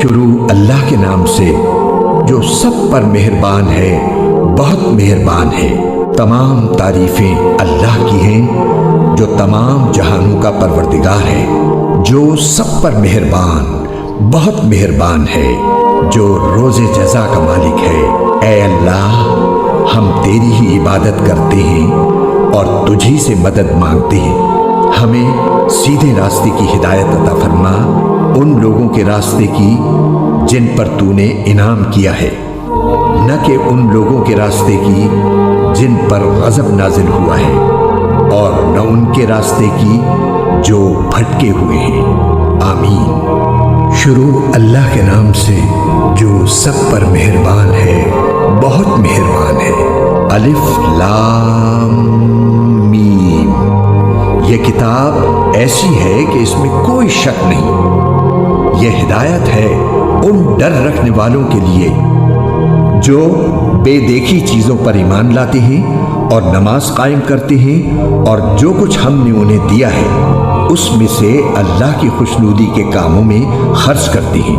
شروع اللہ کے نام سے جو سب پر مہربان ہے، بہت مہربان ہے۔ تمام تعریفیں اللہ کی ہیں جو تمام جہانوں کا پروردگار ہے، جو سب پر مہربان، بہت مہربان ہے، جو روز جزا کا مالک ہے۔ اے اللہ، ہم تیری ہی عبادت کرتے ہیں اور تجھی سے مدد مانگتے ہیں۔ ہمیں سیدھے راستے کی ہدایت عطا فرما، ان لوگوں کے راستے کی جن پر تو نے انعام کیا ہے، نہ کہ ان لوگوں کے راستے کی جن پر غضب نازل ہوا ہے، اور نہ ان کے راستے کی جو بھٹکے ہوئے ہیں۔ آمین۔ شروع اللہ کے نام سے جو سب پر مہربان ہے، بہت مہربان ہے۔ الف لام میم۔ یہ کتاب ایسی ہے کہ اس میں کوئی شک نہیں، یہ ہدایت ہے ان ڈر رکھنے والوں کے لیے جو بے دیکھی چیزوں پر ایمان لاتے ہیں اور نماز قائم کرتے ہیں، اور جو کچھ ہم نے انہیں دیا ہے اس میں سے اللہ کی خوشنودی کے کاموں میں خرچ کرتے ہیں،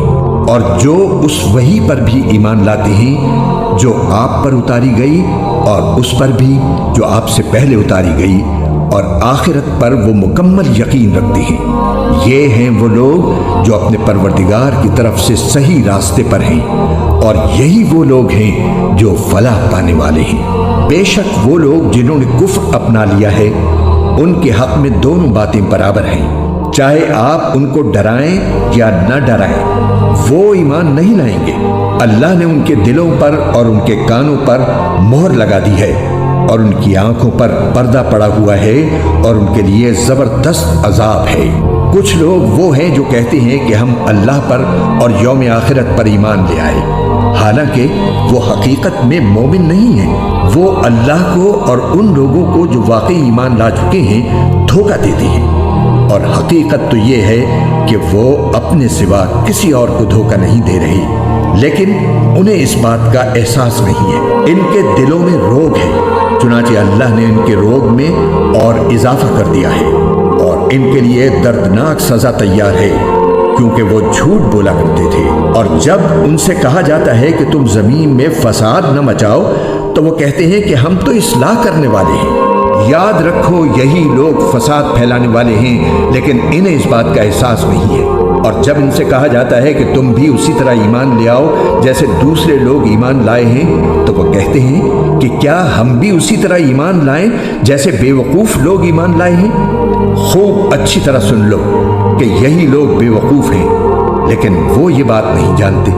اور جو اس وحی پر بھی ایمان لاتے ہیں جو آپ پر اتاری گئی اور اس پر بھی جو آپ سے پہلے اتاری گئی، اور آخرت پر وہ مکمل یقین رکھتے ہیں۔ یہ ہیں وہ لوگ جو اپنے پروردگار کی طرف سے صحیح راستے پر ہیں، اور یہی وہ لوگ ہیں جو فلاح پانے والے ہیں۔ بے شک وہ لوگ جنہوں نے کفر اپنا لیا ہے، ان کے حق میں دونوں باتیں برابر ہیں، چاہے آپ ان کو ڈرائیں یا نہ ڈرائیں، وہ ایمان نہیں لائیں گے۔ اللہ نے ان کے دلوں پر اور ان کے کانوں پر مہر لگا دی ہے، اور ان کی آنکھوں پر پردہ پڑا ہوا ہے، اور ان کے لیے زبردست عذاب ہے۔ کچھ لوگ وہ ہیں جو کہتے ہیں کہ ہم اللہ پر اور یوم آخرت پر ایمان لے آئے، حالانکہ وہ حقیقت میں مومن نہیں ہیں۔ وہ اللہ کو اور ان لوگوں کو جو واقعی ایمان لا چکے ہیں دھوکہ دیتے ہیں، اور حقیقت تو یہ ہے کہ وہ اپنے سوا کسی اور کو دھوکہ نہیں دے رہے، لیکن انہیں اس بات کا احساس نہیں ہے۔ ان کے دلوں میں روگ ہے، چنانچہ اللہ نے ان کے روگ میں اور اضافہ کر دیا ہے، اور ان کے لیے دردناک سزا تیار ہے، کیونکہ وہ جھوٹ بولا کرتے تھے۔ اور جب ان سے کہا جاتا ہے کہ تم زمین میں فساد نہ مچاؤ، تو وہ کہتے ہیں کہ ہم تو اصلاح کرنے والے ہیں۔ یاد رکھو، یہی لوگ فساد پھیلانے والے ہیں، لیکن انہیں اس بات کا احساس نہیں ہے۔ اور جب ان سے کہا جاتا ہے کہ تم بھی اسی طرح ایمان لے آؤ جیسے دوسرے لوگ ایمان لائے ہیں، تو وہ کہتے ہیں کہ کیا ہم بھی اسی طرح ایمان لائیں جیسے بے وقوف لوگ ایمان لائے ہیں؟ خوب اچھی طرح سن لو کہ یہی لوگ بے وقوف ہیں، لیکن وہ یہ بات نہیں جانتے۔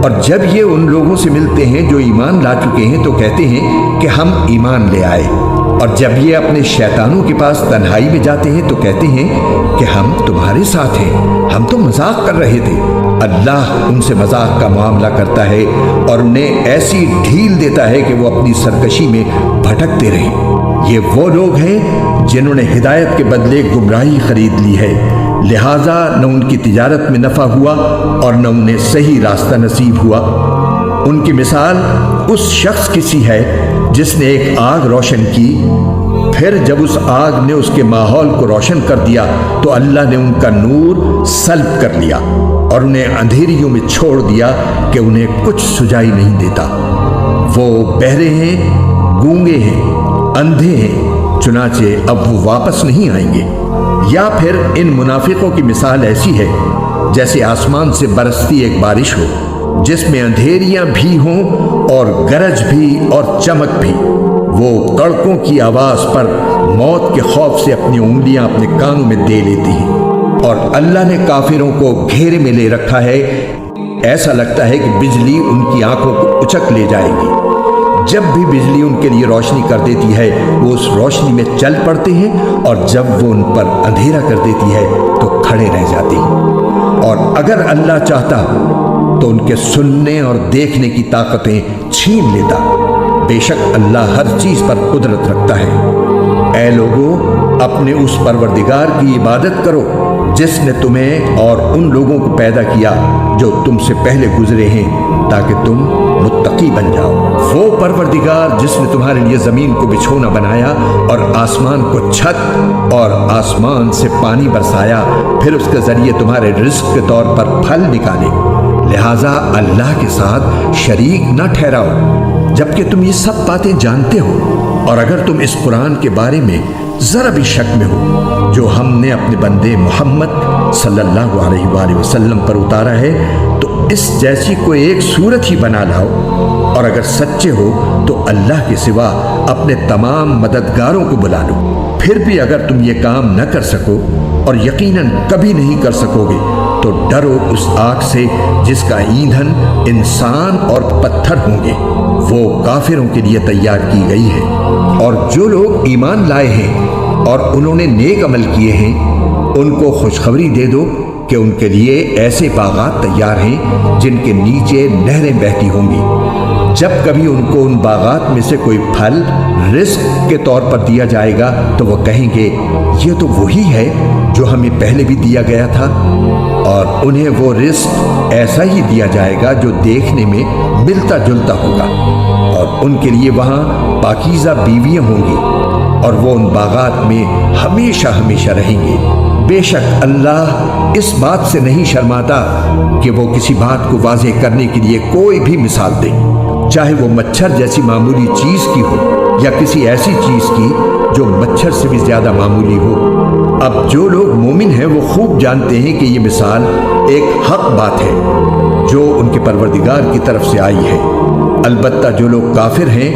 اور جب یہ ان لوگوں سے ملتے ہیں جو ایمان لا چکے ہیں تو کہتے ہیں کہ ہم ایمان لے آئے، اور جب یہ اپنے شیطانوں کے پاس تنہائی میں جاتے ہیں تو کہتے ہیں کہ ہم تمہارے ساتھ ہیں، ہم تو مذاق کر رہے تھے۔ اللہ ان سے مذاق کا معاملہ کرتا ہے اور انہیں ایسی ڈھیل دیتا ہے کہ وہ اپنی سرکشی میں بھٹکتے رہیں۔ یہ وہ لوگ ہیں جنہوں نے ہدایت کے بدلے گمراہی خرید لی ہے، لہٰذا نہ ان کی تجارت میں نفع ہوا اور نہ انہیں صحیح راستہ نصیب ہوا۔ ان کی مثال اس شخص کی سی ہے جس نے ایک آگ روشن کی، پھر جب اس آگ نے اس کے ماحول کو روشن کر دیا تو اللہ نے ان کا نور سلب کر لیا اور انہیں اندھیریوں میں چھوڑ دیا کہ انہیں کچھ سجائی نہیں دیتا۔ وہ بہرے ہیں، گونگے ہیں، اندھے ہیں، چنانچہ اب وہ واپس نہیں آئیں گے۔ یا پھر ان منافقوں کی مثال ایسی ہے جیسے آسمان سے برستی ایک بارش ہو، جس میں اندھیریاں بھی ہوں اور گرج بھی اور چمک بھی۔ وہ کڑکوں کی آواز پر موت کے خوف سے اپنی انگلیاں اپنے کانوں میں دے لیتی ہیں، اور اللہ نے کافروں کو گھیرے میں لے رکھا ہے، ایسا لگتا ہے کہ بجلی ان کی آنکھوں کو اچک لے جائے گی۔ جب بھی بجلی ان کے لیے روشنی کر دیتی ہے وہ اس روشنی میں چل پڑتے ہیں، اور جب وہ ان پر اندھیرا کر دیتی ہے تو کھڑے رہ جاتے ہیں۔ اور اگر اللہ چاہتا تو ان کے سننے اور دیکھنے کی طاقتیں چھین لیتا۔ بے شک اللہ ہر چیز پر قدرت رکھتا ہے۔ اے لوگو، اپنے اس پروردگار کی عبادت کرو جس نے تمہیں اور ان لوگوں کو پیدا کیا جو تم سے پہلے گزرے ہیں، تاکہ تم متقی بن جاؤ۔ وہ پروردگار جس نے تمہارے لیے زمین کو بچھونا بنایا اور آسمان کو چھت اور آسمان سے پانی برسایا، پھر اس کے ذریعے تمہارے رزق کے طور پر پھل نکالے، لہٰذا اللہ کے ساتھ شریک نہ ٹھہراؤ جبکہ تم یہ سب باتیں جانتے ہو۔ اور اگر تم اس قرآن کے بارے میں ذرا بھی شک میں ہو جو ہم نے اپنے بندے محمد صلی اللہ علیہ وآلہ وسلم پر اتارا ہے تو اس جیسی کوئی ایک صورت ہی بنا لاؤ، اور اگر سچے ہو تو اللہ کے سوا اپنے تمام مددگاروں کو بلا لو۔ پھر بھی اگر تم یہ کام نہ کر سکو، اور یقیناً کبھی نہیں کر سکو گے، تو ڈرو اس آگ سے جس کا ایندھن انسان اور پتھر ہوں گے، وہ کافروں کے لیے تیار کی گئی ہے۔ اور جو لوگ ایمان لائے ہیں اور انہوں نے نیک عمل کیے ہیں، ان کو خوشخبری دے دو کہ ان کے لیے ایسے باغات تیار ہیں جن کے نیچے نہریں بہتی ہوں گی۔ جب کبھی ان کو ان باغات میں سے کوئی پھل رزق کے طور پر دیا جائے گا تو وہ کہیں گے یہ تو وہی ہے جو ہمیں پہلے بھی دیا گیا تھا، اور انہیں وہ رزق ایسا ہی دیا جائے گا جو دیکھنے میں ملتا جلتا ہوگا، اور ان کے لیے وہاں پاکیزہ بیویاں ہوں گی، اور وہ ان باغات میں ہمیشہ ہمیشہ رہیں گے۔ بے شک اللہ اس بات سے نہیں شرماتا کہ وہ کسی بات کو واضح کرنے کے لیے کوئی بھی مثال دے، چاہے وہ مچھر جیسی معمولی چیز کی ہو یا کسی ایسی چیز کی جو مچھر سے بھی زیادہ معمولی ہو۔ اب جو لوگ مومن ہیں وہ خوب جانتے ہیں کہ یہ مثال ایک حق بات ہے جو ان کے پروردگار کی طرف سے آئی ہے۔ البتہ جو لوگ کافر ہیں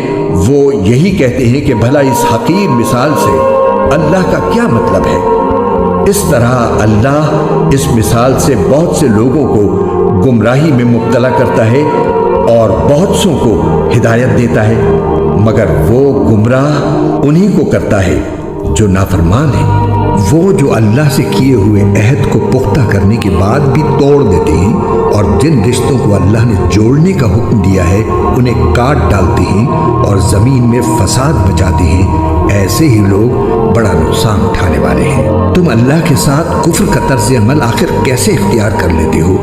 وہ یہی کہتے ہیں کہ بھلا اس حقیر مثال سے اللہ کا کیا مطلب ہے۔ اس طرح اللہ اس مثال سے بہت سے لوگوں کو گمراہی میں مبتلا کرتا ہے اور بہت سوں کو ہدایت دیتا ہے، مگر وہ گمراہ انہی کو کرتا ہے جو نافرمان ہے۔ وہ جو اللہ سے کیے ہوئے عہد کو پختہ کرنے کے بعد بھی توڑ دیتے ہیں، اور جن رشتوں کو اللہ نے جوڑنے کا حکم دیا ہے انہیں کاٹ ڈالتے ہیں اور زمین میں فساد مچاتے ہیں، ایسے ہی لوگ بڑا نقصان اٹھانے والے ہیں۔ تم اللہ کے ساتھ کفر کا طرز عمل آخر کیسے اختیار کر لیتے ہو؟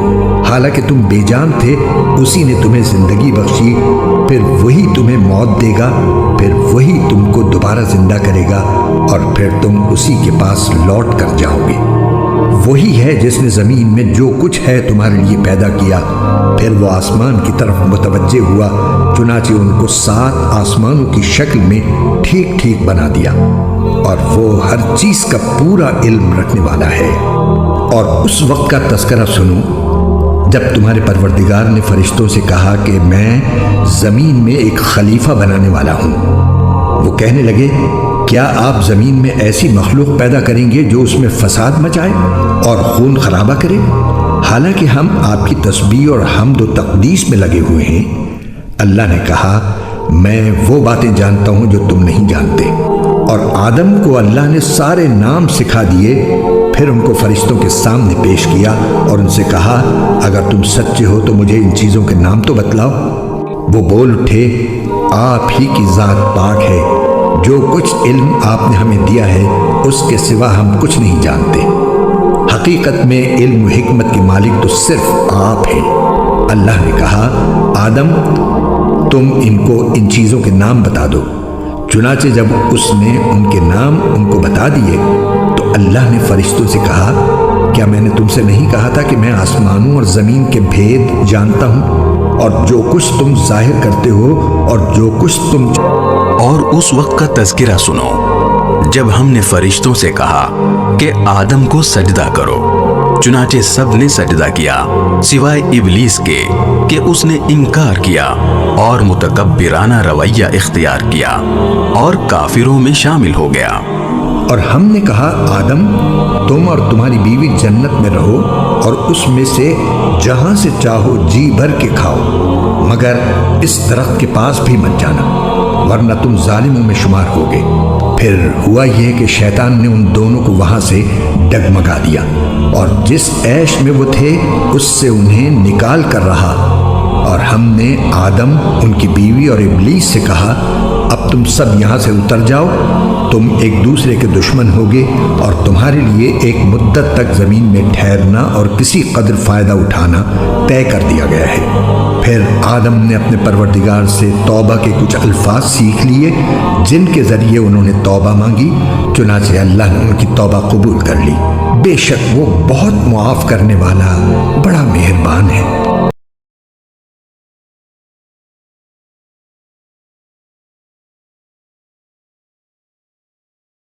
حالانکہ تم بے جان تھے، اسی نے تمہیں زندگی بخشی، پھر وہی تمہیں موت دے گا، پھر وہی تم کو دوبارہ زندہ کرے گا، اور پھر تم اسی کے پاس لوٹ کر جاؤ گے۔ وہی ہے جس نے زمین میں جو کچھ ہے تمہارے لیے پیدا کیا، پھر وہ آسمان کی طرف متوجہ ہوا، چنانچہ ان کو 7 آسمانوں کی شکل میں ٹھیک ٹھیک بنا دیا، اور وہ ہر چیز کا پورا علم رکھنے والا ہے۔ اور اس وقت کا تذکرہ سنو جب تمہارے پروردگار نے فرشتوں سے کہا کہ میں زمین میں ایک خلیفہ بنانے والا ہوں۔ وہ کہنے لگے کیا آپ زمین میں ایسی مخلوق پیدا کریں گے جو اس میں فساد مچائے اور خون خرابہ کرے؟ حالانکہ ہم آپ کی تسبیح اور حمد و تقدیس میں لگے ہوئے ہیں۔ اللہ نے کہا میں وہ باتیں جانتا ہوں جو تم نہیں جانتے۔ اور آدم کو اللہ نے سارے نام سکھا دیے، پھر ان کو فرشتوں کے سامنے پیش کیا اور ان سے کہا اگر تم سچے ہو تو مجھے ان چیزوں کے نام تو بتلاؤ۔ وہ بول اٹھے آپ ہی کی ذات پاک ہے، جو کچھ علم آپ نے ہمیں دیا ہے اس کے سوا ہم کچھ نہیں جانتے۔ حقیقت میں علم و حکمت کے مالک تو صرف آپ ہیں۔ اللہ نے کہا آدم تم ان کو ان چیزوں کے نام بتا دو۔ چنانچہ جب اس نے ان کے نام ان کو بتا دیے تو اللہ نے فرشتوں سے کہا کیا میں نے تم سے نہیں کہا تھا کہ میں آسمانوں اور زمین کے بھید جانتا ہوں، اور جو کچھ تم ظاہر کرتے ہو اور جو کچھ تم اور اس وقت کا تذکرہ سنو جب ہم نے فرشتوں سے کہا کہ آدم کو سجدہ کرو، چنانچہ سب نے سجدہ کیا سوائے ابلیس کے کہ اس نے انکار کیا اور متکبرانہ رویہ اختیار کیا اور کافروں میں شامل ہو گیا۔ اور ہم نے کہا آدم تم اور تمہاری بیوی جنت میں رہو اور اس میں سے جہاں سے چاہو جی بھر کے کھاؤ، مگر اس درخت کے پاس بھی مت جانا ورنہ تم ظالموں میں شمار ہوگے۔ پھر ہوا یہ کہ شیطان نے ان دونوں کو وہاں سے ڈگمگا دیا اور جس عیش میں وہ تھے اس سے انہیں نکال کر رہا، اور ہم نے آدم ان کی بیوی اور ابلیس سے کہا اب تم سب یہاں سے اتر جاؤ، تم ایک دوسرے کے دشمن ہوگے اور تمہارے لیے ایک مدت تک زمین میں ٹھہرنا اور کسی قدر فائدہ اٹھانا طے کر دیا گیا ہے۔ پھر آدم نے اپنے پروردگار سے توبہ کے کچھ الفاظ سیکھ لیے جن کے ذریعے انہوں نے توبہ مانگی، چنانچہ اللہ نے ان کی توبہ قبول کر لی۔ بے شک وہ بہت معاف کرنے والا بڑا مہربان